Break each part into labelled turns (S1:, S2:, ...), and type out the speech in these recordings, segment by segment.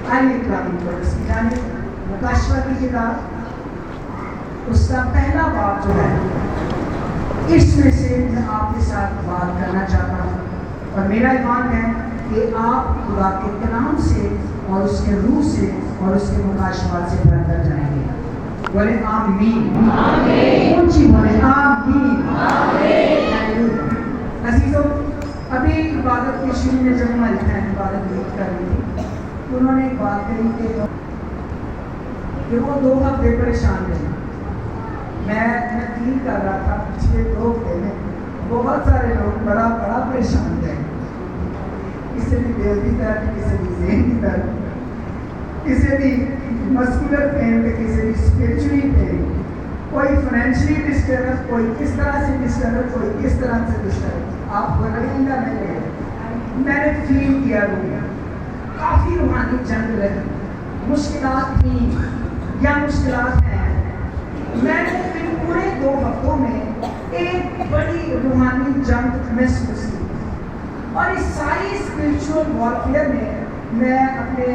S1: आइए कलाम को जाने मुकाशवा की किताब उसका पहला बाब जो है, इसमें से मैं आपके साथ बात करना चाहता हूँ और मेरा ईमान है कि आप खुदा के कलाम से और उसके रूह से और उसके मुकाशवात से बरतर जाएंगे। बोले आमीन, ऊंची बोले आमीन। अजीजों, अभी इबादत के शुरू में जब हमारी बहन इबादत कर रही थी तो उन्होंने एक बात कही कि वो 2 हफ्ते परेशान रहे। मैं फील कर रहा था पिछले 2 हफ्ते में बहुत सारे लोग बड़ा परेशान थे। किसी भी दिल की दर्द, किसी भी ज़हन की दर्द, किसी भी मस्कुलर पेन, किसी भी स्पिरिचुअली पेन, कोई फाइनेंशियली डिस्टर्ब, कोई किस तरह से डिस्टर्ब, कोई किस तरह से डिस्टर्ब। आप बोलेंगे मैंने फील किया काफ़ी रूहानी जंग रही, मुश्किलात थी या मुश्किलात हैं। मैंने फिर पूरे 2 हफ्तों में एक बड़ी रूहानी जंग महसूस की और इस सारी स्पिरिचुअल वॉरफेयर में मैं अपने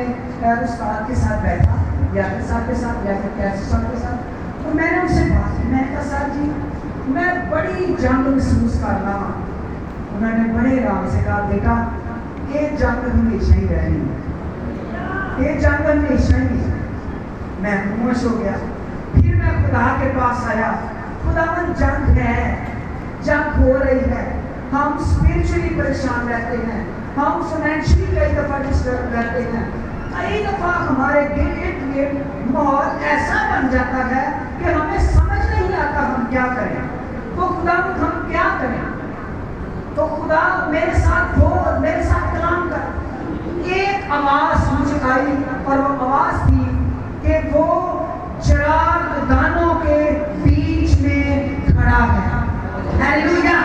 S1: उस्ताद के साथ बैठा, यादव साहब के साथ या फिर कैसे साहब के साथ, तो मैंने उनसे बात की। मैंने कहा सर जी मैं बड़ी जंग महसूस कर रहा हूँ। उन्होंने बड़े आराम से कहा बेटा ये जंग हमेशा ही रहनी है, ये जंग हमेशा ही। मैं खामोश हो गया। फिर मैं खुदा के पास आया। खुदावन जंग है, जंग हो रही है, हम स्पिरिचुअली परेशान रहते हैं, हम फाइनेंशियली कई दफ़ा डिस्टर्ब रहते हैं, कई दफ़ा हमारे इर्द गिर्द माहौल ऐसा बन जाता है कि हमें समझ नहीं आता हम क्या करें। तो खुदा हम क्या करें? तो खुदा मेरे साथ कलाम कर। एक आवाज़ मुझे आई और वो आवाज़ थी कि वो चिराग दानों के बीच में खड़ा है। हालेलुया।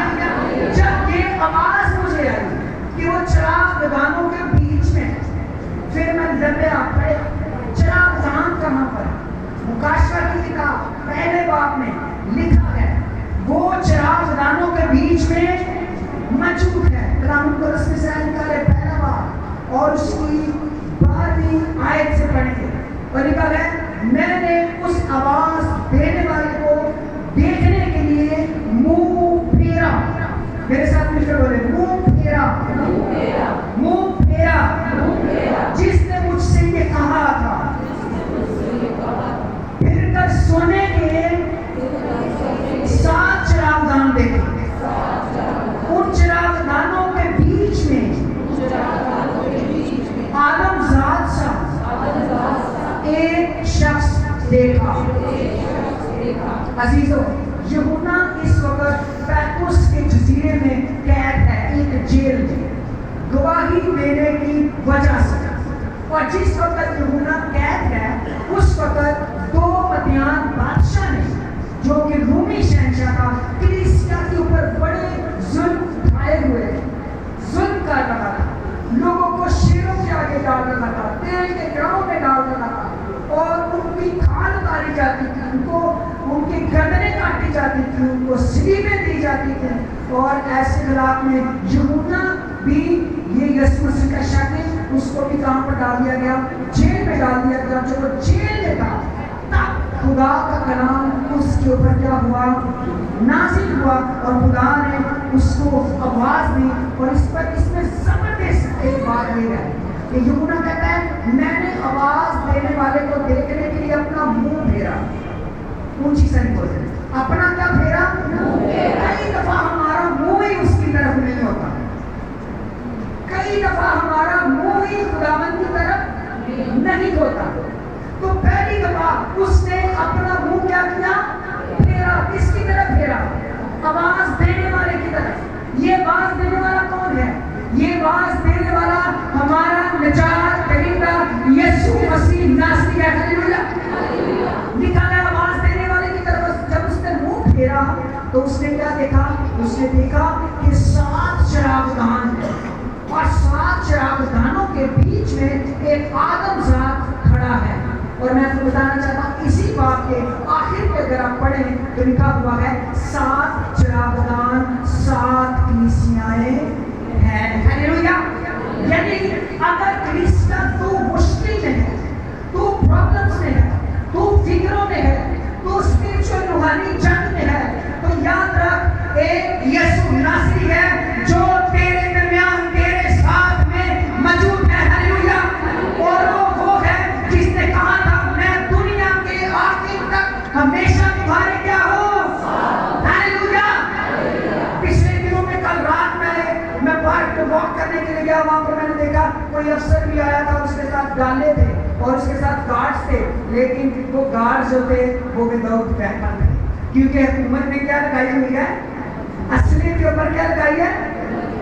S1: जब ये आवाज़ मुझे आई कि वो चिराग दानों के बीच में, फिर मैं लंबे पढ़े चिराग दान कहाँ पर? मुकाशवा की किताब पहले बाब में लिखा है वो चिराग दानों के बीच में मौजूद है। कलाम को रस्म से निकाले पहला बाब और उसकी 12वीं आयत से पढ़ेंगे और लिखा है मैंने उस आवाज देने वाले को देखने के लिए मुंह फेरा। मेरे साथ मिलकर बोले मुंह फेरा, मुंह फेरा। जिसने मुझसे ये कहा था फिर कर सोने के 7 चिरागदान देखे। उन चिरागदानों के बीच में आदमजात सा एक शख्स देखा। अजीजों, यूहन्ना इस वक्त पैतुस के जजीरे में कैद है, एक जेल में, गवाही देने की वजह से। और जिस वक्त यूहन्ना कैद है उस वक्त 2 मदियान बादशाह ने, जो कि रूमी शहंशाह था, कलीसिया के ऊपर बड़े जुल्म ढाए हुए, जुल्म कर रहा था, लोगों को शेरों के आगे डाल रहा था, तेल के ड्रमों में डाल रहा था और उनकी खाल उतारी जाती थी, उनको उनकी गर्दनें काटी जाती थी, उनको सलीबें दी जाती थी। और ऐसे हालात में यूहन्ना भी, ये यीशु मसीह का शागिर्द, उसको भी कहाँ पर डाल दिया गया? जेल में डाल दिया गया। जब वो जेल में था तब खुदा का कलाम उसके ऊपर क्या हुआ? नाज़िल हुआ और खुदा ने उसको आवाज़ दी। और इसमें जबरदस्त एक बात ये है कि यूहन्ना कहता है मैंने आवाज़ देने वाले को देखने के लिए अपना मुंह फेरा। ऊंची से बोले अपना क्या फेरा? कई दफा हमारा मुंह ही उसकी तरफ नहीं होता, कई दफा हमारा मुंह ही खुदावन की तरफ नहीं होता। तो पहली दफा उसने अपना मुंह क्या किया? फेरा। किसकी तरफ फेरा? आवाज देने वाले की तरफ। ये आवाज देने वाला कौन है? ये आवाज देने वाला हमारा निजात दहिंदा यीशु मसीह नासरी है। हालेलुया। लिखा है आवाज देने वाले की तरफ। जब उसने मुंह फेरा तो उसने क्या देखा? उसने देखा कि 7 चिरागदान है और 7 चिरागदानों के बीच में एक आदमजात खड़ा है। और मैं आपको बताना चाहता हूँ इसी बात के आखिर में अगर आप पढ़ें तो लिखा हुआ है 7 चिरागदान 7 कलीसियाएं हैं। हालेलुया। यानी अगर कलीसिया 2 मुश्किल में है گالے تھے اور اس کے ساتھ گارڈز تھے، لیکن وہ گارڈز جو تھے وہ وداؤٹ ویپن تھے، کیونکہ حکومت نے کیا لگائی ہوئی ہے؟ اصلیت کے اوپر کیا لگائی ہے؟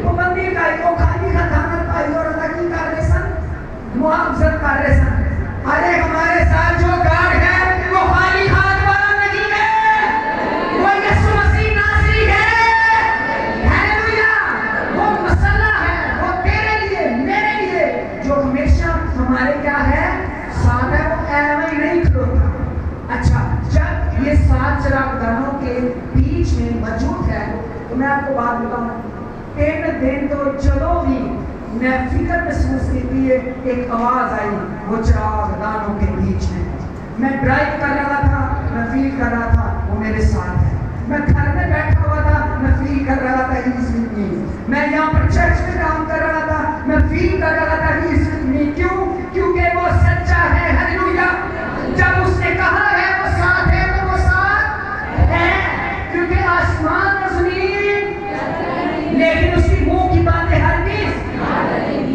S1: پابندی لگائی. وہ خالی کا کھانا کھائی اور اللہ کی کر رہے سن، معاوضت کر رہے سن. ارے ہمارے ساتھ جو گارڈ ہے وہ خالی ہاتھ والا نہیں ہے، وہ یسوع مسیح ناصری ہے. ہیلیلویا. وہ مسئلہ ہے، وہ تیرے لیے میرے لیے، جو ہمیشہ ہمارے کیا ہے؟ ساتھ ہے. وہ ایویں ہی نہیں کھلوتا. اچھا، جب یہ 7 چراغدانوں کے بیچ میں موجود ہے تو میں آپ کو بات بتاؤں، 3 دن تو چلو بھی میں فکر محسوس کی تھی. ایک آواز آئی وہ چراغدانوں کے بیچ میں ڈرائیو کر رہا تھا، میں فیل کر رہا تھا وہ میرے ساتھ ہے. میں گھر میں بیٹھا ہوا تھا، میں فیل کر رہا تھا ہی اس میں. میں یہاں پر چرچ میں کام کر رہا تھا، میں فیل کر رہا تھا ہی اس میں. کیوں؟ کیونکہ وہ سچا ہے. ہیلیلویا. جب اس نے کہا ہے وہ ساتھ ہے تو وہ ساتھ ہے، کیونکہ آسمان اور زمین لیکن اس کی منہ کی باتیں ہرگز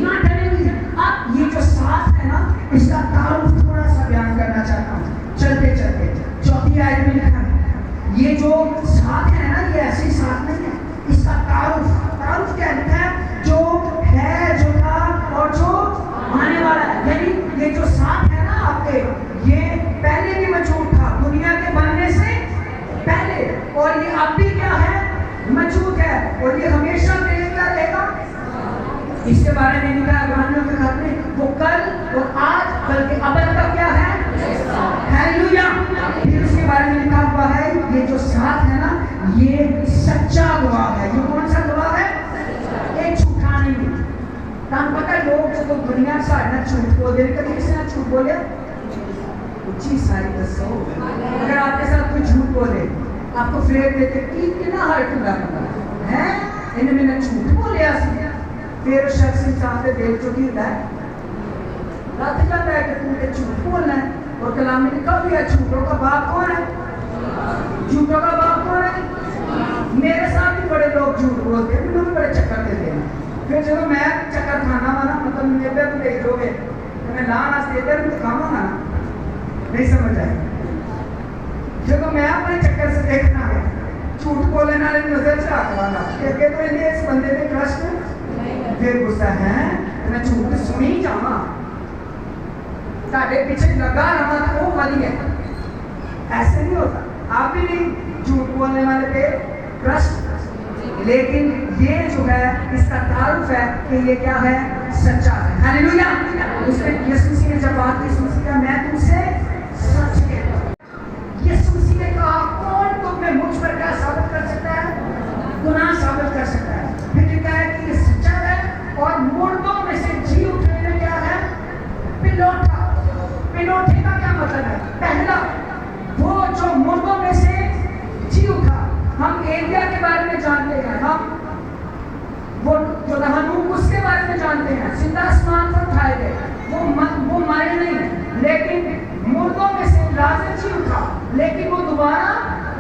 S1: نہ ٹلیں گی. اب یہ جو ساتھ ہے نا، اس کا تعارف تھوڑا سا بیان کرنا چاہتا ہوں چلتے چلتے. 4 آیت میں لکھا ہے یہ جو ساتھ ہے نا، یہ ایسی ساتھ نہیں ہے. اس کا تعارف کیا لکھا ہے؟ جو ہے، جو تھا اور جو آنے والا ہے. یعنی یہ جو ساتھ ہے نا آپ کے، یہ پہلے بھی موجود تھا دنیا کے بننے سے پہلے، اور یہ اب بھی کیا ہے؟ موجود ہے، اور یہ ہمیشہ کے لیے کیا رہے گا؟ اس کے بارے میں لکھا ہے عبرانیوں کے خط میں، وہ کل اور آج بلکہ ابد کا کیا ہے؟ ہیلیلویا. پھر اس کے بارے میں لکھا ہوا ہے یہ جو ساتھ ہے نا، یہ سچا گواہ ہے. یہ کون سا گواہ ہے؟ ایک جھوٹا نہیں. تم پتہ ہے لوگ جو دنیا سے نہ جھوٹ بولے، کبھی کسی نے جھوٹ بولے اچھی ساری دسو. اگر آپ کے ساتھ کوئی جھوٹ بولے، آپ کو فریب دیتے کتنا ہرٹ لگتا ہے، انہیں میں نے جھوٹ بولیا سی. پھر اس شخص انسان سے دل چکی ہوتا ہے، رات جاتا ہے کہ تم نے جھوٹ بولنا ہے. اور کلام میں لکھا بھی ہے جھوٹوں کا باپ کون ہے؟ جھوٹوں کا باپ کون ہے؟ میرے ساتھ بھی بڑے لوگ جھوٹ بولتے ہیں، مجھے بھی بڑے چکر دیتے ہیں. پھر جب میں چکر کھانا والا مطلب میرے پہ تو دیکھ لو گے تو میں لانا دیتے ہیں تو کھانا نا نہیں سمجھ آئے. جب میں اپنے چکر سے دیکھنا ہے جھوٹ بولنے والے نظر سے آگوانا کہ تو انہیں اس بندے پہ ٹرسٹ پھر غصہ ہے میں جھوٹ سنی جانا تاکہ پیچھے لگا رہا تھا وہ والی ہے. ایسے نہیں ہوتا. آپ بھی نہیں جھوٹ بولنے والے پہ ٹرسٹ، لیکن یہ جو ہے اس کا تعارف ہے کہ یہ کیا ہے؟ سچا ہے. ہیلیلویا. اس نے یسوع مسیح نے جب بات کی، یسوع مسیح کہا میں تم سے سچ کہتا ہوں. یسوع مسیح نے کہا کون تم میں مجھ پر کیا ثابت کر سکتا ہے؟ گناہ ثابت کر سکتا ہے. پھر کہتا ہے کہ یہ سچا ہے اور مردوں میں سے جی اٹھنے میں کیا ہے؟ پلوٹا. پلوٹے کا کیا مطلب ہے؟ پہلا وہ جو مردوں میں سے جی اٹھا. ہم ایلیا کے بارے میں جانتے ہیں، ہم وہ جو ہنوک اس کے بارے میں جانتے ہیں، زندہ آسمان پر اٹھائے گئے. وہ مرے نہیں، لیکن مردوں میں سے لازر جی اٹھا، لیکن وہ دوبارہ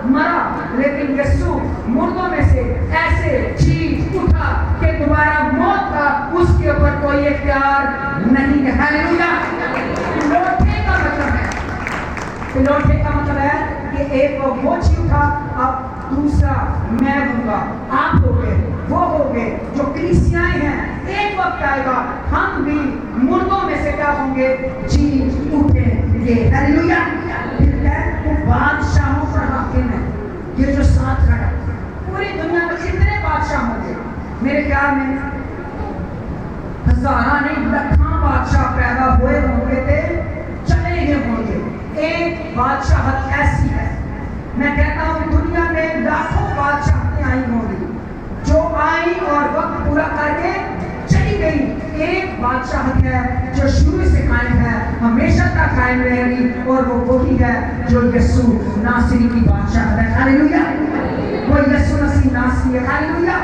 S1: مرا. لیکن یسوع مردوں میں سے ایسے جی اٹھا کہ دوبارہ موت کا اس کے اوپر کوئی اختیار نہیں ہے. ہیلیلویا. پلوٹے کا مطلب ہے، پلوٹے کا مطلب ہے کہ ایک وہ جی اٹھا، اب دوسرا میں ہوں گا، آپ ہوگے، وہ ہوگے جو کلیسیائیں ہیں. ایک وقت آئے گا ہم بھی مردوں میں سے کیا ہوں گے؟ جی اٹھیں گے. ہیلیلویا. پھر ہے وہ بادشاہوں پر حاکم ہے. یہ جو ساتھ کھڑا پوری دنیا میں کتنے بادشاہ ہوں گے؟ میرے خیال میں ہزاراں نہیں لاکھاں بادشاہ پیدا ہوئے ہوں گے تھے، چلے گئے ہوں گے. ایک بادشاہت ایسی ہے، میں کہتا ہوں دنیا میں لاکھوں بادشاہتیں آئی ہوں گی جو آئی اور وقت پورا کر کے چلی گئی. ایک بادشاہت ہے جو شروع سے قائم ہے، ہمیشہ تک قائم رہے گی، اور وہ وہی ہے جو یسوع ناصری کی بادشاہت ہے. ہیلیلویا. وہ یسوع مسیح ناصری ہے. ہیلیلویا.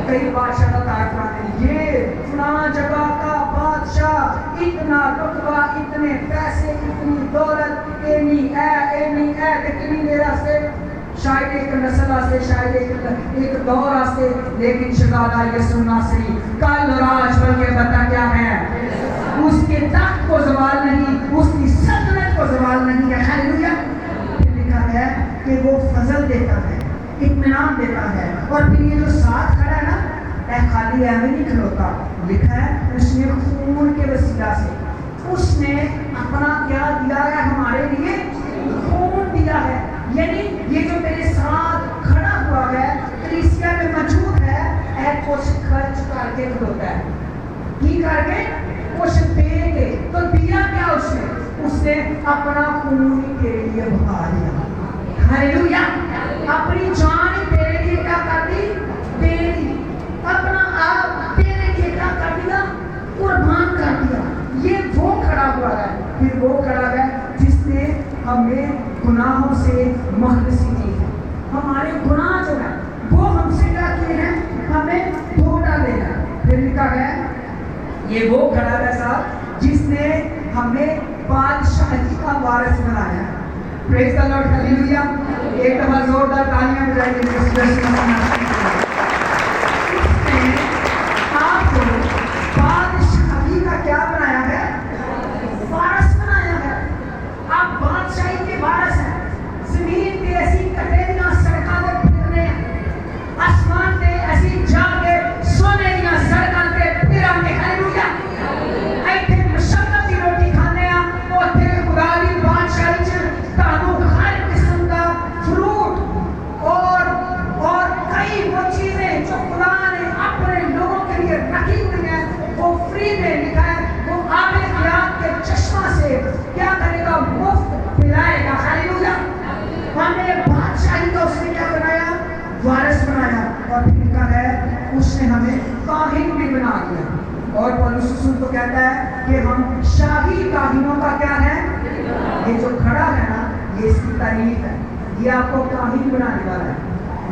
S1: کئی بادشاہ کا تعارف ہیں، یہ فلاں جگہ کا بادشاہ، اتنا رتبہ، اتنے پیسے، اتنی دولت، اینی ہے کتنی دیر آستے، شاید ایک نسل آستے، شاید ایک دور آستے. لیکن شہزادہ یسوع ناصری کل اور آج بلکہ بتا کیا ہے؟ اس کے تخت کو زوال نہیں, اس کی سلطنت کو زوال نہیں ہے. ہاللیلویا. پھر لکھا ہے کہ وہ فضل دیتا ہے, اطمینان دیتا ہے. اور پھر یہ جو ساتھ کھڑا ہے نا, خالی ایویں نہیں کھلوتا. لکھا ہے اس نے خون کے وسیلہ سے اس نے اپنا کیا دیا ہے ہمارے لیے, خون دیا ہے. یعنی یہ جو میرے ساتھ کھڑا ہوا ہے, کلیسیا میں موجود ہے, کچھ خرچ کر کے کھلوتا ہے. کی کر کے کچھ دے کے. تو دیا کیا اس نے اپنا خون ہی تیرے لیے بہا دیا. ہاللیلویا. اپنی جان ہی تیرے لیے کیا کر دی, دے دی. اپنا آپ تیرے لیے کیا کر دیا, قربان کر دیا. یہ وہ کھڑا ہوا ہے. پھر وہ کھڑا ہے جس نے ہمیں گناہوں سے مخلصی کی ہے. ہمارے گناہ جو ہے وہ ہم سے کیا کیے ہیں, ہمیں دھو ڈالے ہیں. پھر لکھا ہے یہ وہ کھڑا ہے صاحب جس نے ہمیں بادشاہی کا وارث بنایا ہے. پریز دی لارڈ. ہاللیلویا. ایک دفعہ زوردار تالیاں بجائیے. آپ کو بادشاہی کا کیا بنایا ہے, وارث بنایا ہے. آپ بادشاہی کے وارث ہیں. زمین پہ ایسی کٹے دیاں سڑکاں تے پھرنے, آسمان تے ایسی جا کے سونے دیاں سڑکاں تے پھراں گے. ہاللیلویا. ایتھے مشقت دی روٹی کھانے آ, اوتھے خدا دی بادشاہی چ تانوں ہر قسم کا فروٹ اور کئی وہ چیزیں جو خدا نے اپنے لوگوں کے لیے رکھی ہوئی ہیں وہ فری میں. لکھا ہے وہ آب حیات کے چشمہ سے کیا کرے گا, مفت پلائے گا. ہاللیلویا. ہمیں بادشاہی کا اس نے کیا بنایا, وارث بنایا. اور پھر لکھا ہے اس نے ہمیں کاہن بھی بنا دیا. اور پولس رسول تو کہتا ہے کہ ہم شاہی کاہنوں کا کیا ہے. یہ جو کھڑا ہے نا, یہ اس کی تعریف ہے. یہ آپ کو کاہن بنانے والا ہے.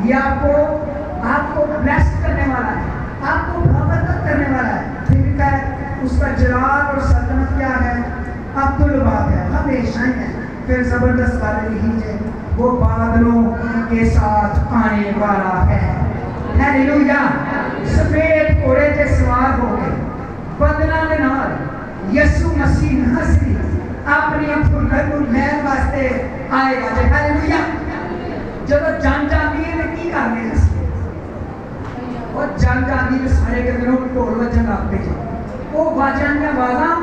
S1: یہ آپ کو بلیس کرنے والا ہے, آپ کو برکت کرنے والا ہے. پھر لکھا ہے اس کا جلال اور سلطنت کیا ہے, عبدالباد ہے, ہمیشہ ہی ہے. پھر زبردست بات لیجیے, وہ بادلوں کے ساتھ آنے والا ہے. ہاللیلویا. سفید گھوڑے کے سوار ہو کے بدناں دے نال یسوع مسیح ناصری اپنی محل واسطے آئے گا. ہاللیلویا. جب جنگ جاتی ہے تو کی کرنے لگے, اور جنگ جاتی ہے سارے کے دنوں ڈھول وجن لگ پہ جائے, وہ باجان کی آوازاں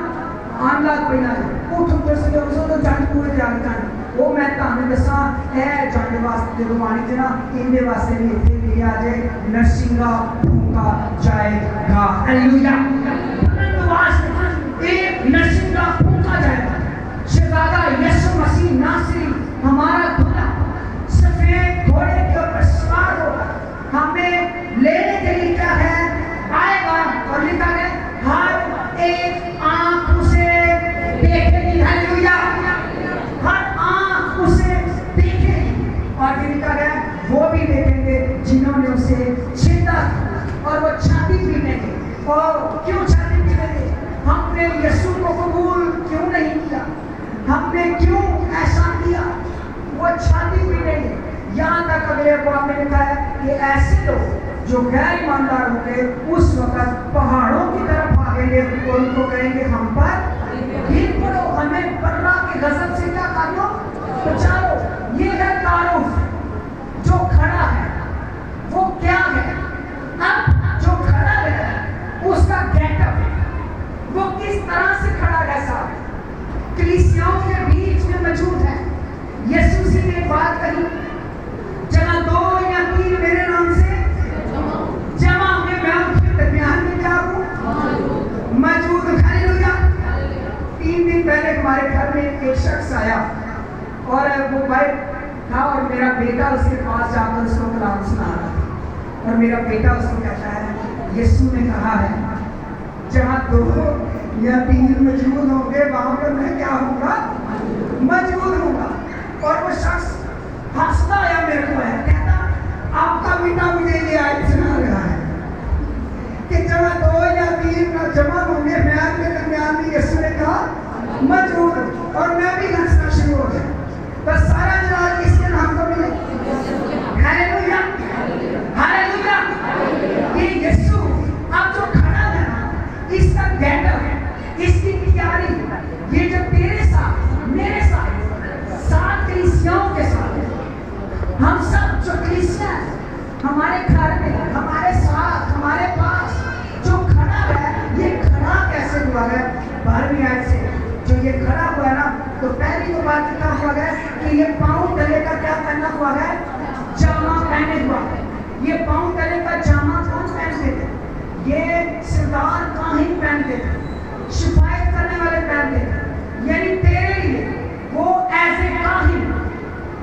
S1: آن لگ پہ نہ جائے. اٹھ اٹھ سے تو جنگ پورے جنگ جان. وہ میں تمہیں دساں اے جنگ واسطے جو پانی چ نا اندے واسطے بھی اتنے لکھے آ جائے نرسنگا پھونکا جائے گا. ہاللیلویا. ایک نرسنگا پھونکا جائے گا. شہزادہ یسوع مسیح ناصری ہمارا دلہا سفید گھوڑے کے اوپر سوار ہوگا, ہمیں لینے کے لیے کیا ہے, آئے گا. اور لکھا ہے ہر ایک آنکھ اسے دیکھے گی. ہاللیلویا. ہر آنکھ اسے دیکھے گی. اور پھر لکھا ہے وہ بھی دیکھیں گے جنہوں نے اسے چھیدا, اور وہ چھاتی پیٹیں گے. اور کیوں چھاتی پیٹیں گے, ہم نے یسوع کو قبول کیوں نہیں کیا, ہم نے کیوں ایسا کیا. وہ چھاتی پیٹیں گے. یہاں تک اگلے باب میں لکھا ہے کہ ایسے لوگ جو غیر ایماندار ہوں گے اس وقت پہاڑوں کی طرف بھاگیں گے اور ان کو کہیں گے ہم پر دین پڑو, ہمیں برا کے غضب سے کیا کر لو, بچاؤ. یہ ہے تعارف. جو کھڑا ہے وہ کیا ہے, اب جو کھڑا ہے اس کا گیٹ اپ ہے, وہ کس طرح سے کھڑا ہے. صاحب کلیسیاؤں کے بیچ میں موجود ہے. یسوع سے نے بات کہی, جہاں 2 یا 3 میرے نام سے جمع ہوں گے میں ان کے درمیان میں کیا ہوں, موجود ہوں. ہاللیلویا. 3 دن پہلے ہمارے گھر میں ایک شخص آیا اور وہ بھائی تھا اور میرا بیٹا اس کے پاس جا کر اس کو کلام سنا رہا تھا. اور میرا بیٹا اس کو کہتا ہے یسوع نے کہا ہے جہاں 2 یا 3 موجود ہوں گے وہاں پر میں کیا ہوں گا, موجود ہوں گا. اور وہ شخص ہنستا آیا میرے کو ہے, کہتا آپ کا بیٹا مجھے یہ آیت سنا رہا ہے کہ جہاں 2 یا 3 جمع ہوں گے میں آپ کے درمیان میں یسوع نے کہا موجود ہوں. اور میں بھی ہنسنا شروع ہو گیا. بس سارا جلال کس کے نام کو ملے. ہاللیلویا. ہاللیلویا. یہ یسوع اب جو کھڑا ہے نا, اس کا گیٹ اپ ہے, اس کی یہ کھڑا ہوا ہے نا تو پہلی تو بات کیا ہوا ہے کہ یہ پاؤں تلے کا کیا پہنا ہوا ہے؟ جامع پہنے ہوا ہے. یہ پاؤں تلے کا جامع کون پہنتے تھے؟ یہ سردار کاہن پہنتے تھے, شفایت کرنے والے پہنتے تھے. یعنی تیرے لیے وہ ایز اے کاہن,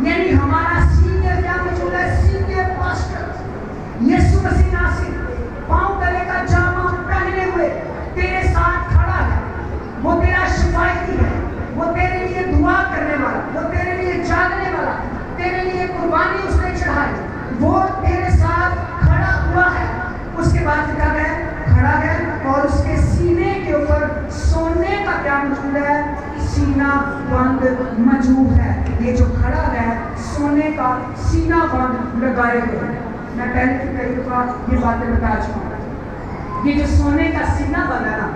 S1: یعنی ہمارا سینئر کیا موجود ہے؟ سینئر پاسٹر یسوع مسیح ناصری پاؤں تلے کا جامع پہنے ہوئے تیرے ساتھ کھڑا ہے. وہ تیرا شفایتی ہے, وہ تیرے لیے دعا کرنے والا, وہ تیرے لیے جاگنے والا, تیرے لیے قربانی اس نے چڑھائی, وہ تیرے ساتھ کھڑا ہوا ہے. اس کے بعد کیا ہے؟ کھڑا ہے اور اس کے سینے کے اوپر سونے کا کیا موجود ہے؟ سینہ بند موجود ہے. یہ جو کھڑا ہے سونے کا سینہ بند لگائے ہوئے. میں پہلے بھی کئی دفعہ یہ باتیں بتا چکا ہوں. یہ جو سونے کا سینہ بند ہے نا,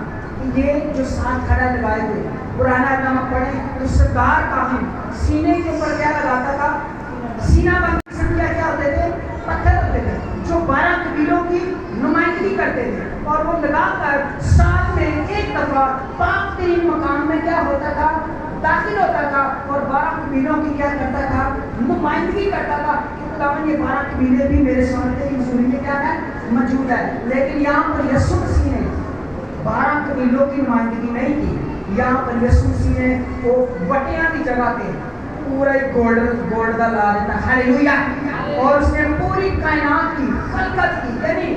S1: یہ جو ساتھ کھڑا لگائے ہوئے, پرانا نامہ پڑھیں تو سردار کاہن سینے کے اوپر کیا لگاتا تھا؟ سینہ بند قسم کیا ہوتے تھے؟ پتھر ہوتے تھے جو 12 قبیلوں کی نمائندگی کرتے تھے, اور وہ لگا کر سال میں ایک دفعہ پاک ترین مقام میں کیا ہوتا تھا؟ داخل ہوتا تھا, اور 12 قبیلوں کی کیا کرتا تھا؟ نمائندگی کرتا تھا. خداوند یہ 12 قبیلے بھی میرے سامنے کی حضوری میں کیا ہے؟ موجود ہے. لیکن یہاں پر یسوع مسیح نے 12 قبیلوں کی نمائندگی نہیں کی. یہاں پر یسوع مسیح نے وہ وٹیاں کی جگہ پہ پورا گولڈ کا لا دیتا. ہاللیلویا. اور اس نے پوری کائنات کی خلقت کی یعنی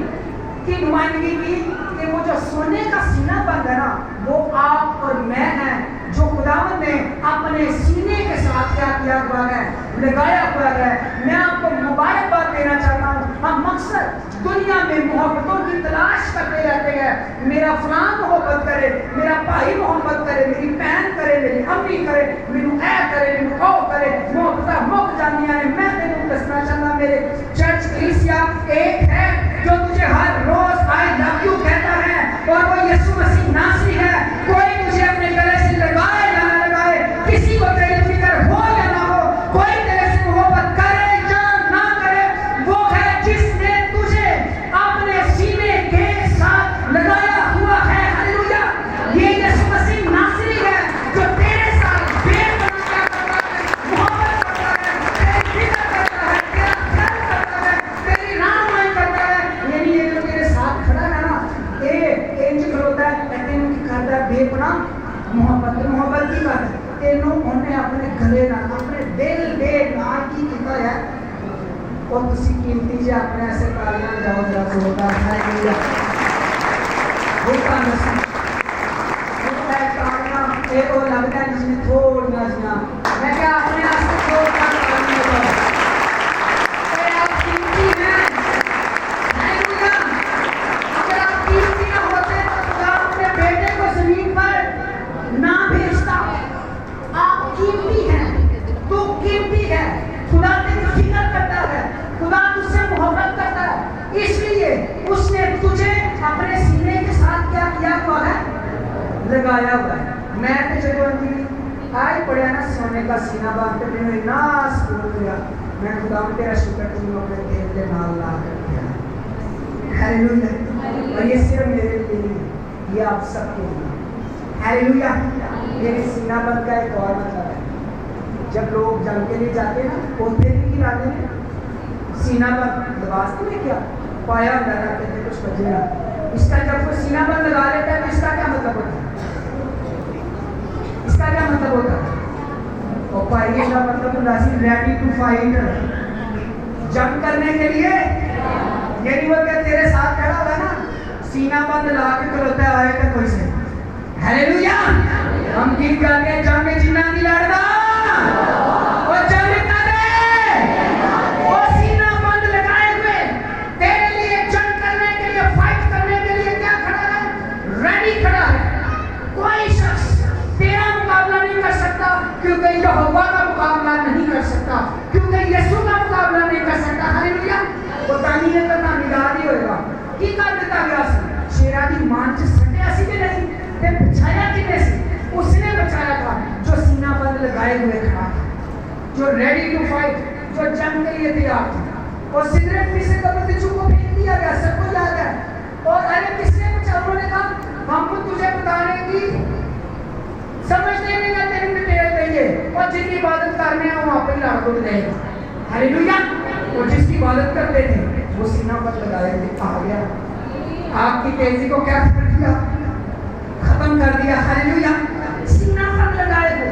S1: کی نمائندگی کی کہ وہ جو سونے کا سینہ بند ہے نا, وہ آپ اور میں ہیں جو خداوند نے اپنے سینے کے ساتھ کیا کیا ہوا ہے؟ لگایا ہوا ہے. میں آپ کو مبارکباد دینا چاہتا ہوں. ہم مقصد دنیا میں محبتوں کی تلاش کرتے رہتے ہیں. میرا فلاں محبت کرے, میرا بھائی محبت کرے, میری بہن کرے, میری امی کرے, میرے اے کرے, میرے او کرے, محبتہ مک جانیاں نے. میں تینوں دسنا چاہتا میرے چرچ کلیسیا ایک ہے جو تجھے ہر روز آئی لو یو کہتا ہے, اور وہ یسوع مسیح ناصری ہے. کوئی تجھے اپنے گلے سے لگائے یا نہ لگائے, کسی کو تیری فکر ہو یا نہ ہو, کوئی تیرے سے محبت کرے یا نہ کرے, وہ ہے جس نے تجھے اپنے سینے کے ساتھ لگایا ہوا ہے. ہاللیلویا. یہ یسوع مسیح ناصری ہے جو تیرے ساتھ بے پناہ کرتا ہے, محبت کرتا ہے, تیری فکر کرتا ہے, تیرا خیال کرتا ہے, تیری رہنمائی کرتا ہے. یعنی یہ جو تیرے ساتھ کھڑا ہے نا, انج کھڑوتا ہے تینوں کی کرتا ہے بے پناہ محبت. محبت کی بات ہے تینوں انہیں اپنے گلے نال اپنے دل دے نال کی کیتا ہے. اور تسی قیمتی جے اپنے ایسے تالیاں جاؤ ذرا زوردار ہاللیلویا. ہوتا نصیب ہوتا ہے تالیاں اے او لگتا ہے جس میں تھوڑیاں جیاں میں کیا اپنے واسطے زوردار تالیاں بجاؤ. اے آپ قیمتی ہیں. ہاللیلویا. اگر آپ قیمتی نہ ہوتے تو خدا اپنے بیٹے کو زمین پر نہ بھیجتا. آپ قیمتی ہیں, تو قیمتی ہے. خدا تیری فکر کرتا ہے, خدا تجھ سے محبت کرتا ہے, اس لیے اس نے تجھے اپنے سینے کے ساتھ کیا کیا ہوا ہے؟ لگایا ہوا ہے. میں تو چلو آج پڑھا نا سونے کا سینہ باندھ کر میں ناس بول گیا. میں خدا تیرا شکر تم اپنے دل کے نال لا کر دیا. ہاللیلویا. اور یہ صرف میرے لیے نہیں, یہ آپ سب کے لیے. ہاللیلویا. یہ سینہ بند کا ایک اور مطلب ہے. جب لوگ جنگ کے لیے جاتے ہیں نا, پوتے بھی لاتے ہیں سینہ بند لباس میں کیا پایا لگا کے تھے کچھ بجے گا. اس کا جب کوئی سینہ بند لگا لیتا ہے تو اس کا کیا مطلب ہوتا ہے؟ اس کا کیا مطلب ہوتا ہے؟ اور پائیے کا مطلب لازم ریڈی ٹو فائٹ, جنگ کرنے کے لیے. یعنی وہ کہ تیرے ساتھ کھڑا ہوا ہے نا, سینہ بند لگا کے کھڑوتا ہے آئے کا کوئی سے. ہاللیلویا. ہم گیت گا کے جنگ جینا نہیں لڑنا, اور جنگ کرے وہ سینہ بند لگائے ہوئے تیرے لیے جنگ کرنے کے لیے, فائٹ کرنے کے لیے کیا کھڑا ہے؟ ریڈی کھڑا ہے. کوئی شخص تیرا مقابلہ نہیں کر سکتا, کیونکہ یہوہ کا مقابلہ نہیں کر سکتا, کیونکہ یسوع کا مقابلہ نہیں کر سکتا. ہاللیلویا. وہ تانی نے تو نگاہ ہی ہوئے گا کی کر دیتا گیا سی شیرا دی مان چ سٹیا سی کہ نہیں, تے بچایا کنے سی؟ اس نے بچایا تھا جو سینہ بند لگائے ہوئے کھڑا تھا, جو ریڈی ٹو فائٹ, جو جنگ کے لیے تیار تھا. اور سدرت میں سے قبر تجھو کو پھینک دیا گیا, سب کو یاد ہے. اور ارے کس نے بچا؟ انہوں نے کہا ہم کو تجھے بتانے کی समझते नहीं मैं तेरी डिटेल देंगे और जिनकी इबादत करने हैं वहाँ पे लाड़ को देंगे हालेलुया। और जिसकी इबादत करते थे वो सीना पर लगाए थे, आ गया आग की तेजी को क्या कर दिया, खत्म कर दिया हालेलुया। सीना पर लगाए थे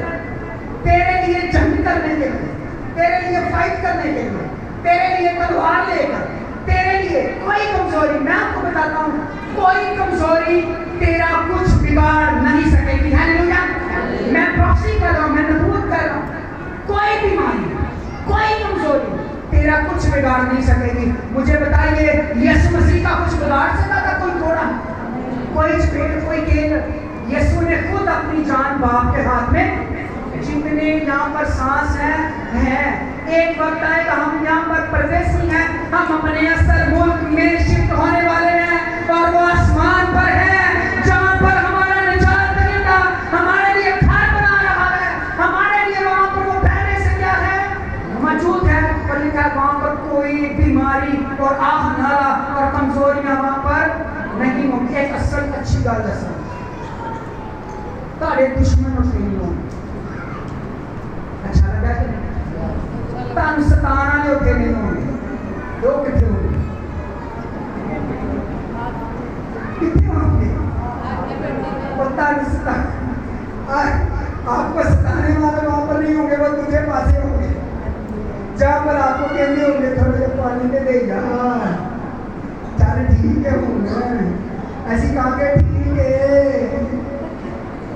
S1: तेरे लिए जंग करने के लिए, तेरे लिए फाइट करने के लिए, तेरे लिए तलवार लेकर, तेरे लिए कोई कमजोरी, मैं आपको बताता हूँ कोई कमजोरी तेरा कुछ बिगाड़ नहीं सकेगी हालेलुया। मैं प्रॉक्सी कर रहा हूँ, मैं नबूवत कर रहा हूँ, कोई बीमारी, कोई कमजोरी तेरा कुछ बिगाड़ नहीं सकेगी। मुझे बताइए यीशु मसीह का कुछ बिगाड़ सका था कोई थोड़ा, कोई चपेट, कोई केंद्र? यीशु ने खुद अपनी जान बाप के हाथ में, जितने यहाँ पर सांस है एक वक्त आएगा हम यहाँ पर परदेसी हैं, हम अपने असल मुल्क में शिफ्ट होने वाले हैं और वो आसमान पर है जहाँ पर हमारा निजात देता हमारे लिए घर बना रहा है, हमारे लिए वहाँ पर वो पहले से क्या है मौजूद है। और लिखा है वहाँ पर कोई बीमारी और आह नाला और कमजोरियां वहाँ पर नहीं होंगी। एक असल अच्छी गल है तारे दुश्मन और नहीं अच्छा लगा कि तन सताना जो थे नहीं होंगे, लोग कितने होंगे, कितने होंगे और तन सता आपको सताने वाले वहां पर नहीं होंगे, वो दूसरे पासे होंगे जहाँ पर आपको कहते होंगे थोड़े से पानी में दे यार चल ठीक है होंगे ऐसी कहा के ठीक है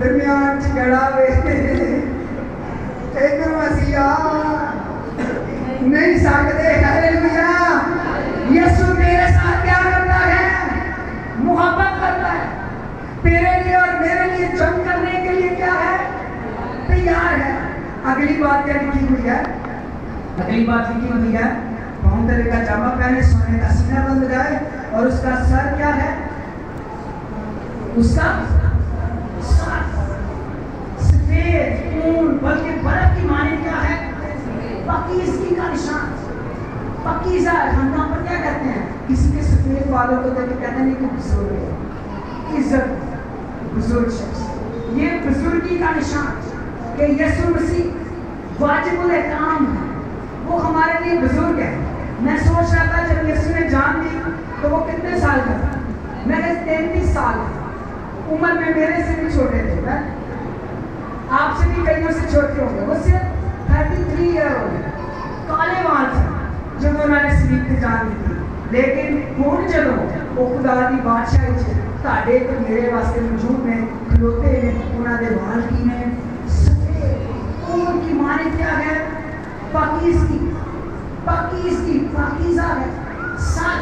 S1: दरमियान झगड़ा वे इधर मसीहा नहीं सकते हालेलुया। यीशु मेरे साथ क्या करता है, मोहब्बत करता है, तेरे लिए और मेरे लिए जंग करने के लिए क्या है तैयार है। अगली बात क्या लिखी हुई है, अगली बात लिखी हुई है पाँव तले का जामा पहने, सोने का सीना बंद जाए और उसका सर क्या है, उसका सफेद ऊन बल्कि बर्फ की माने क्या है पाकीज़गी का निशान, पाकीज़ा। हम यहाँ पर क्या कहते हैं, किसी के सफेद बालों को देख के कहते नहीं कि बुजुर्ग है, इज्जत, बुजुर्ग शख्स, ये बुजुर्गी का निशान कि यीशु मसीह वाजिबुल एहतराम है, वो हमारे लिए बुजुर्ग है। मैं सोच रहा था जब यीशु ने जान दी तो वो कितने साल का था, मैंने 33 साल उम्र में मेरे से भी छोटे थे, मैं आपसे भी कईयों से छोटे होंगे, वो सिर्फ 33 ईयर हो गए, काले बाल थे जब उन्होंने शरीर की जान दी थी। लेकिन हुण जदों वो खुदा दी बादशाही च ताड़े ते मेरे वास्ते मौजूद ने, खलोते ने, उन्होंने बाल की ने सफेद ऊन की माने क्या है पाकीज़गी, पाकीज़गी, पाकीज़ा है। सर,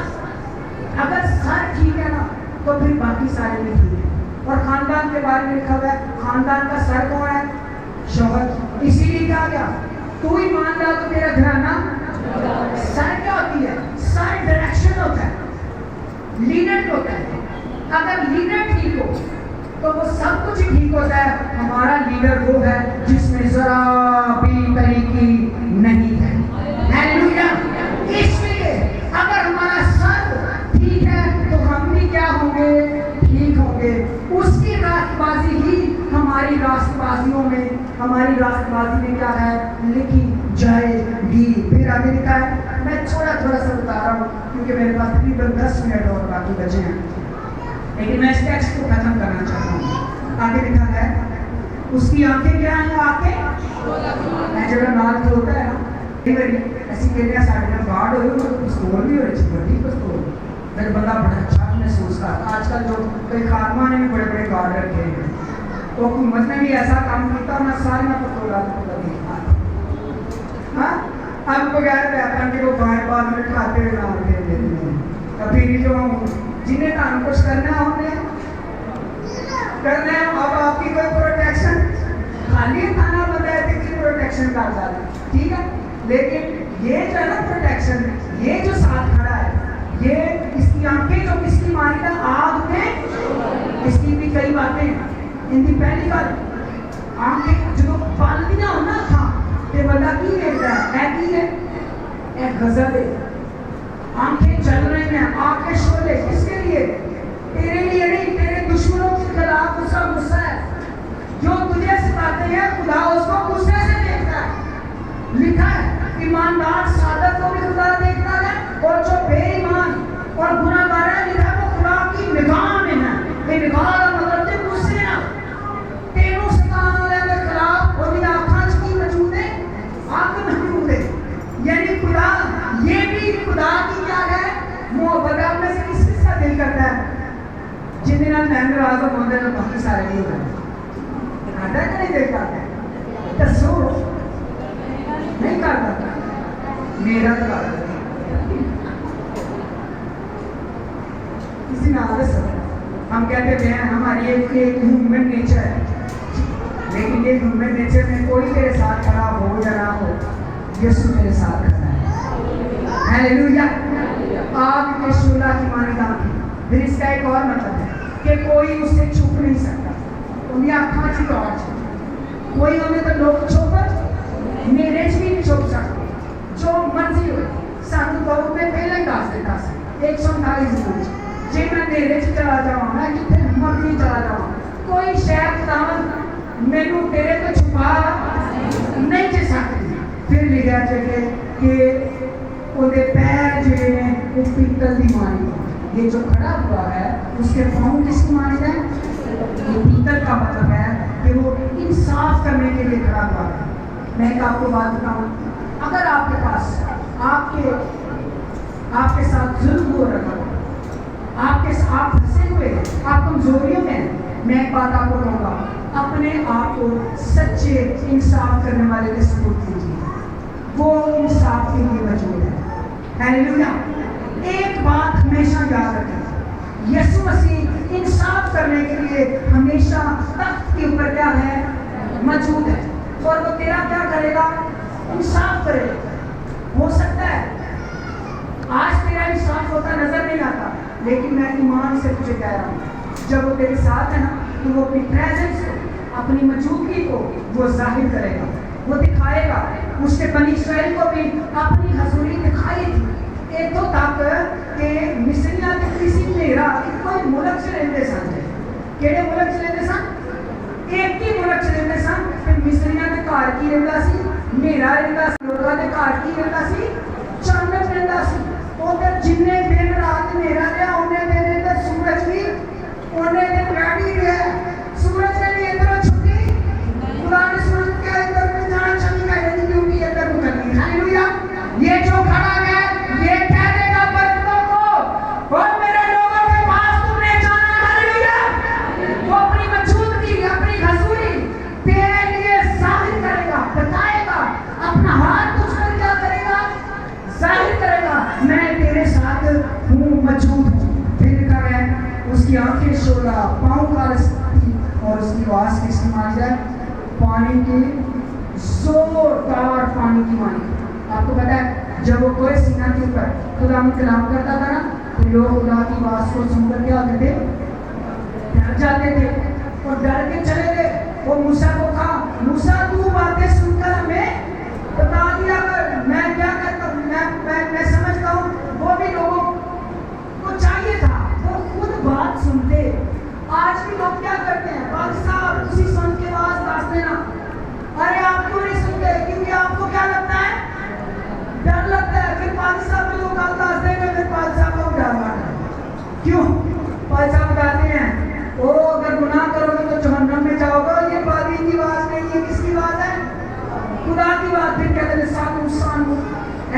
S1: अगर सर ठीक है ना तो फिर बाकी सारे भी ठीक है। और खानदान के बारे में लिखा हुआ है, खानदान का सर कौन है, शौहर। इसीलिए क्या क्या तू ही मान रहा तो तेरा घराना, सर क्या होती है, सर डायरेक्शन होता है, लीडर होता है। अगर लीडर ठीक हो तो वो सब कुछ ठीक होता है। हमारा लीडर वो है जिसमें जरा भी तरीकी नहीं है, हालेलुया। इसलिए अगर हमारा सर ठीक है तो हम भी क्या होंगे, ठीक होंगे। उसकी रास्तबाजी ही हमारी रास्तबाजियों में, हमारी रास्तबाजी में क्या है लिखी जाएगी। फिर आगे लिखा है, मैं थोड़ा थोड़ा सा बता रहा हूँ क्योंकि मेरे पास तकरीबन 10 मिनट और बाकी बचे हैं, लेकिन मैं इस टेक्स्ट को खत्म करना चाहता हूँ। आगे लिखा है उसकी आंखें क्या हैं, आंखें जगह नाल खलोता है ना, ऐसी कहते हैं साढ़े में गार्ड हो तो पिस्तौल भी हो रही बड़ी पिस्तौल, फिर बंदा बड़ा अच्छा महसूस करता। आजकल जो कई खात्मा ने भी बड़े बड़े गार्ड रखे हैं, तो हुकूमत ने भी ऐसा काम किया ना, सारे में पिस्तौल हाँ अब बगैर व्यापार के वो बाएं बाल में खाते हुए नाम दे देते हैं। कभी जो जिन्हें काम कुछ करना है उन्हें करना है। अब आपकी कोई प्रोटेक्शन खाली थाना बताया कि प्रोटेक्शन का आजाद है, ठीक है, लेकिन ये जो है ना प्रोटेक्शन, ये जो साथ खड़ा है, ये इसकी आंखें जो किसकी मारी था, आग में इसकी भी कई बातें इनकी पहली बात आंखें जो पालदियां हो ना था ते बंदा की देखता है की है ए गजब है, आंखें जल रही हैं, आंखें शोले किसके लिए, तेरे लिए नहीं, तेरे दुश्मनों के खिलाफ उसका गुस्सा है। जो तुझे सिखाते हैं खुदा उसको गुस्से से देखता है। लिखा है ईमानदार सादत को भी खुदा देखता है और जो बेईमान और गुनाहगार है लिखा है वो खुदा की निगाह में है। ये निगाह का मतलब है गुस्से ना तेनों शैतान वाले के खिलाफ और ये आँखां की मौजूद है आँख मौजूद है। यानी खुदा ये भी खुदा की क्या है मोहब्बत। आप में से किसका दिल करता है जिन दिन आप महंगे राजों होंगे तो बाकी सारे नहीं होते आता है कि नहीं देख पाते दसो नहीं कर पाता मेरा तो किसी ने आदत हम कहते हैं हमारी एक ह्यूमन नेचर है, लेकिन ये ह्यूमन नेचर में कोई तेरे साथ खड़ा हो या ना हो यीशु तेरे साथ खड़ा है। हालेलुया। आग के शूला की मानी आंखें। फिर इसका एक और मतलब है कि कोई उससे छुप नहीं सकता। उन्हें आँखां की टॉर्च कोई उन्हें तो लोग छुप मेरे च भी नहीं छुप सकते जो मर्जी हो सानू बहुत में पहले ही दस देता से 148 जे मैं मेरे च चला जाऊँ मैं कितने मर्जी चला जाऊँ कोई शहर खुदावन मैनू तेरे तो छुपा नहीं जा सकती। फिर लिखा जगह कि उनके पैर जो हैं वो पीतल की मानी ये जो खड़ा हुआ है उसके पाँव किसकी मानी है ये पीतल का मतलब है कि वो इंसाफ करने के लिए खड़ा हुआ है। मैं एक आपको बात बताऊं अगर आपके पास आपके साथ जुल्म हो रहा है आप फंसे हुए आप कमजोरियों में मैं एक बात आपको कहूँगा अपने आप को सच्चे इंसाफ करने वाले के सपोर्ट कीजिए वो इंसाफ के लिए मौजूद है। हालेलुया। एक बात हमेशा याद रखें यीशु मसीह इंसाफ करने के लिए हमेशा तख्त के ऊपर क्या है मौजूद है और वो तेरा क्या करेगा इंसाफ करेगा। हो सकता है आज तेरा इंसाफ होता नजर नहीं आता लेकिन मैं ईमान से तुझे कह रहा हूँ जब वो तेरे साथ है ना तो वो अपनी प्रेजेंस को अपनी मौजूदगी को वो जाहिर करेगा वो दिखाएगा। उसने बनी इस्राएल को भी अपनी हजूरी दिखाई थी इतों तक कि मिस्रियां ते किसी नेरा कोई मुल्क च रहंदे सन केड़े मुल्क च रहंदे सन एक ही मुल्क च रहंदे सन ते मिस्रियां दे घर की रहंदा सी नेरा रहंदा सी लोकां दे घर की रहंदा सी चानक रहंदा सी उधर जिन्ने दिन रात नेरा रहा उन्ने दिन ते सूरज भी उन्ने दिन बैठी रहा सूरज ने भी इधर छुट्टी खुदा ने सूरज के इधर में जाना चली गई नहीं ड्यूटी इधर को करनी। हालेलुया। ये जो खड़ा है ये कह देगा बरकतों को और मेरे लोगों के पास तुमने जाना। हालेलुया। वो अपनी मौजूदगी अपनी हजूरी तेरे लिए जाहिर करेगा बताएगा अपना हाथ तुझ पर क्या करेगा जाहिर करेगा मैं तेरे साथ हूँ मौजूद हूँ। फिर कहा उसकी आंखें शोला पाँव का और उसकी आवाज किसकी मानी जाए पानी की जोरदार पानी की मानी। आपको पता है जब वो कोई सीना के ऊपर खुदा में कलाम करता था ना तो लोग खुदा की आवाज को सुनकर क्या होते थे डर जाते थे और डर के चले गए। वो मूसा को कहा मूसा तू बातें सुनकर हमें बता दिया कर मैं क्या करता हूँ मैं समझता हूँ। वो भी लोगों को चाहिए था वो खुद बात सुनते। आज भी लोग क्या करते हैं बादशाह साहब उसी सुन के आवाज दास देना अरे आप क्यों नहीं सुनते क्योंकि आपको क्या लगता है डर लगता है। फिर बादशाह को लोग दास देंगे फिर बादशाह को डर लगता क्यों बादशाह बताते हैं ओ अगर गुनाह करोगे तो जहन्नम में जाओगे। ये पादी की आवाज नहीं है किसकी आवाज है खुदा की आवाज। फिर कहते हैं साधु सानू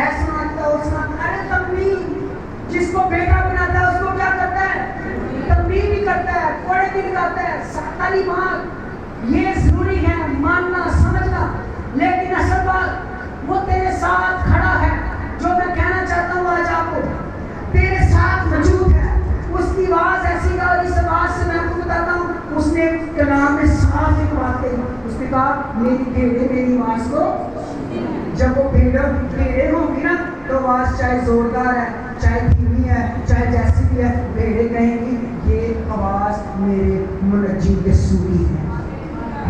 S1: ऐसा उसका अरे तंबी जिसको बेटा बनाता है उसको क्या करता है तंबी भी करता है कोड़े भी निकालता है तालीमात ये जरूरी है मानना समझना। लेकिन असल बात वो तेरे साथ खड़ा है जो मैं कहना चाहता हूँ आज आपको तेरे साथ मौजूद है। उसकी आवाज ऐसी का इस आवाज से मैं आपको बताता हूँ उसने कलाम में साफ एक बात कही उसने कहा मेरी भेड़े मेरी आवाज को जब वो भेड़े होंगी ना तो आवाज चाहे जोरदार है चाहे धीमी है चाहे जैसी भी है भेड़े कहेंगी ये आवाज मेरे मुनज्जी यीशु की है।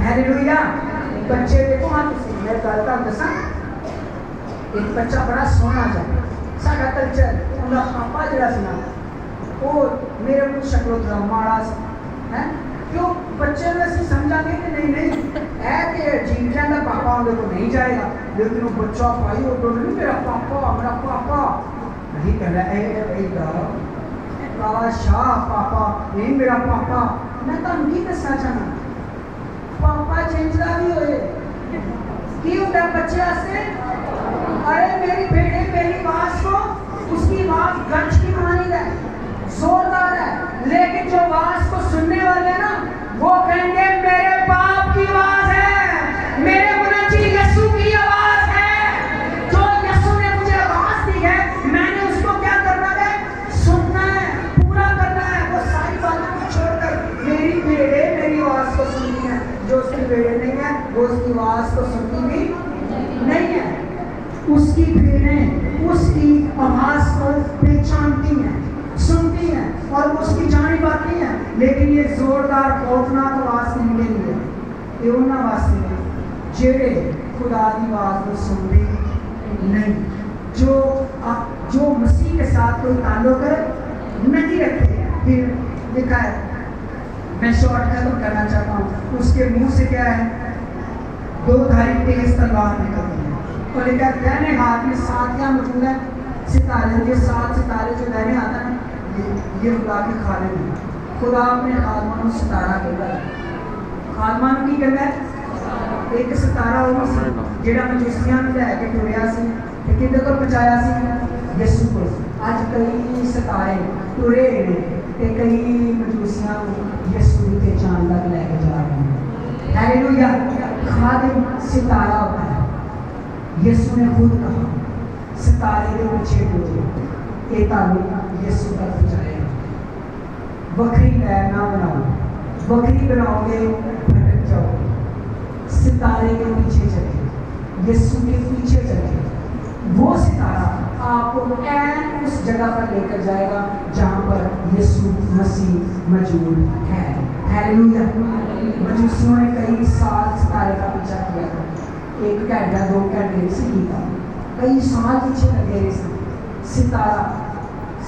S1: हालेलुया। बच्चे देखो हाँ मैं गलता दसा एक बच्चा बड़ा सोना जाए साडा कल्चर उनका पापा जरा सुना वो मेरे को शक्लो थोड़ा माड़ा है क्यों बच्चे ने ऐसे समझा नहीं कि नहीं है कि ठीक है ना पापा उनके को नहीं जाएगा, लेकिन वो बच्चा भाई वो बोल नहीं मेरा पापा नहीं कह रहा है शाह पापा नहीं मेरा पापा। मैं तो उनकी दसना चाहना पापा चेंजदा भी होए की होता बच्चे वास्ते। अरे मेरी बेटे मेरी आवाज को उसकी आवाज गंज की मानी है, जोरदार है, लेकिन जो आवाज को सुनने वाले ना वो कहेंगे मेरे बाप की आवाज है, मेरे मुनज्जी यीशु की आवाज है। जो यीशु ने मुझे आवाज दी है मैंने उसको क्या करना है, सुनना है, पूरा करना है। वो सारी बातों को छोड़कर मेरी बेटे मेरी आवाज को सुननी है, जो उसकी बेटे नहीं है वो उसकी आवाज को सुनती भी नहीं है। उसकी भेड़ें उसकी आवाज को पहचानती हैं, सुनती हैं और वो उसकी जानी पाती हैं, लेकिन ये जोरदार खौफनाक आवाज नहीं मिली है। ये उन वास्ते ने जेड़े खुदा की आवाज को सुनते नहीं, जो मसीह के साथ कोई ताल्लुक नहीं रखते। फिर लिखा है, मैं शॉर्ट खत्म करना चाहता हूँ, उसके मुंह से क्या है, दो धारी तेज तलवार निकलती है और लिखा दाहिने हाथ में 7 क्या मौजूद है, सितारे। ये 7 सितारे जो दाहिने हाथ है ये खुदा के खाने में, खुदा अपने खादमान सितारा कहता है। खादमान की कहता है एक सितारा वो जेड़ा मजूसियां ने लैके टुरिया सी ते किदे को पहुंचाया सी, यीशु को। आज कई सितारे टुरे ने ते कई मजूसियां यीशु की पहचान तक लेके जा रहे हैं। हालेलुया। खादिम सितारा होता है, यीशु ने खुद कहा सितारे के पीछे टुरो, ये ताल्लुक यीशु तक पहुंचाएगा। बकरी लैब ना बनाओ, बकरी बनाओगे भटक जाओगे। सितारे के पीछे चले, यीशु के पीछे चले, वो सितारा आपको ऐन उस जगह पर लेकर जाएगा जहाँ पर यीशु मसीह मौजूद है। हालेलुया। मजूसियों ने कई साल सितारे का पीछा किया था, 1 घंटा 2 घंटे से किया, कई साल पीछे लगे रहे।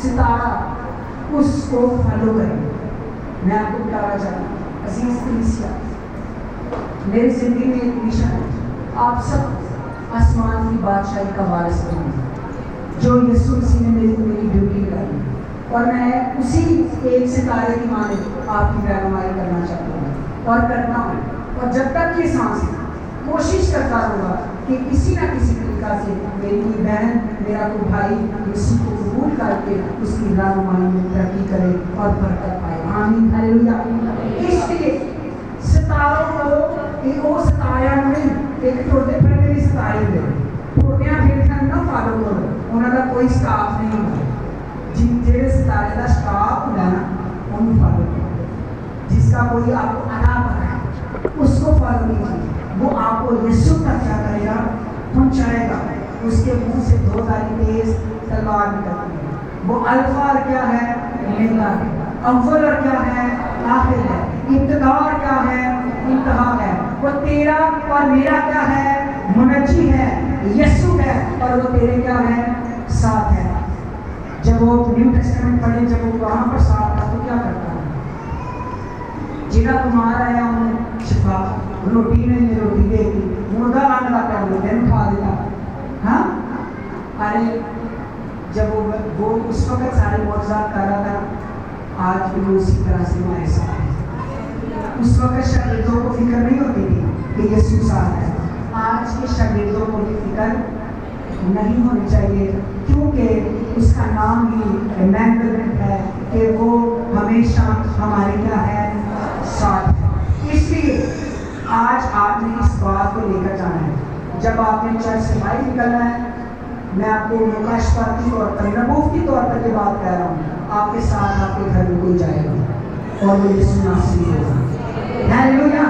S1: सितारा उसको फॉलो करें। मैं आपको बताना चाहता हूँ अजीज कलीसिया, मेरी जिंदगी में एक मिशन है, आप सब आसमान की बादशाही का वारिस बनेंगे। जो यीशु मसीह ने मेरी ड्यूटी लगाई और मैं उसी एक सितारे की माने आपकी रहनुमाई करना चाहता हूँ और करना हूँ। और जब तक ये सांस है कोशिश करता रहूँगा कि किसी ना किसी तरीका से मेरी कोई बहन मेरा कोई भाई यीशु को कबूल करके उसकी रहनुमाई में तरक्की करे और बरकत पाए। आमीन। हालेलुया। इसलिए सितारों को वो सितारियां नहीं, एक टोटे फिरते भी सितारे दे टोटियां फिरते ना फॉलो करो, उन्होंने कोई स्टाफ नहीं होता। जेड़े सितारे का स्टाफ होता है ना उन्हें फॉलो करो, जिसका कोई आपको अना पता है उसको फॉलो कीजिए। वो आपको यीशु तक क्या करेगा, पहुंचाएगा। उसके मुंह से 2 धारी तेज तलवार निकलती है। वो अल्फा और क्या है, ओमेगा है, अव्वल और क्या है, आखिर है, इब्तिदा और क्या है, इंतहा है। वो तेरा और मेरा क्या है, मुनज्जी है, यीशु है, और वो तेरे क्या है, साथ है। जब वो न्यू टेस्टामेंट पढ़े, जब वो वहाँ पर साथ था तो क्या करता है, जिला बीमार आया उन्हें शिफा, रोटी नहीं रोटी दे दी, मुर्गा लाने लगा वो दिन खा दिया। हाँ, अरे जब वो उस वक्त सारे मौजूद कर रहा था, आज भी उसी तरह से हमारे साथ है। उस वक्त शागिर्दों को फिक्र नहीं होती थी कि यीशु साथ है, आज के शागिर्दों को भी फिक्र नहीं होनी चाहिए, क्योंकि उसका नाम ही इमैनुएल है कि वो हमेशा हमारे क्या है, साथ है। इसलिए आज आपने इस बात को लेकर जाना है। जब आपने चर्च से बाहर निकलना है, मैं आपको मुकाशफा के तौर पर, नबूवत के तौर पर ये बात कह रहा हूँ, आपके साथ आपके घर में कोई जाएगा और वो यीशु नासरी होगा। हालेलुया।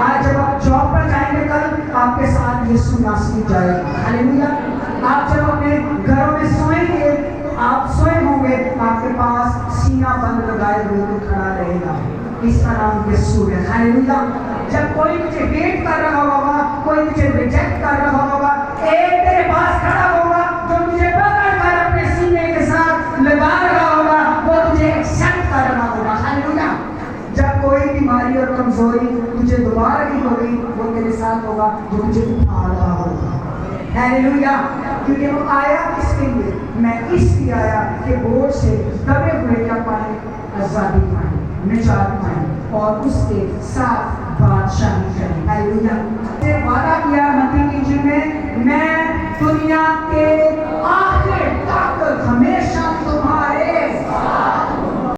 S1: आज जब आप जॉब पर जाएंगे कल, आपके साथ यीशु नासरी जाएगा। हालेलुया। आप जब अपने घरों में सोएंगे तो आप सोए होंगे, आपके पास सीना बंद लगाए हुए तो खड़ा रहेगा, इसका नाम यीशु है। हालेलुया। जब कोई मुझे वेट कर रहा होगा, कोई मुझे रिजेक्ट कर रहा होगा, एक तेरे पास खड़ा होगा जो मुझे पकड़ कर अपने सीने के साथ लगा रहा होगा, वो तुझे एक्सेप्ट कर रहा होगा। हालेलुया। जब कोई बीमारी جو تجھے اٹھا رہا ہوگا. ہیلیلویا. کیونکہ وہ آیا کس کے لیے؟ میں اس لیے آیا کہ بوجھ سے دبے ہوئے کیا پائیں؟ آزادی پائیں, نجات پائیں اور اس کے ساتھ بادشاہی کریں. ہیلیلویا. وعدہ کیا متی کی انجیل میں دنیا کے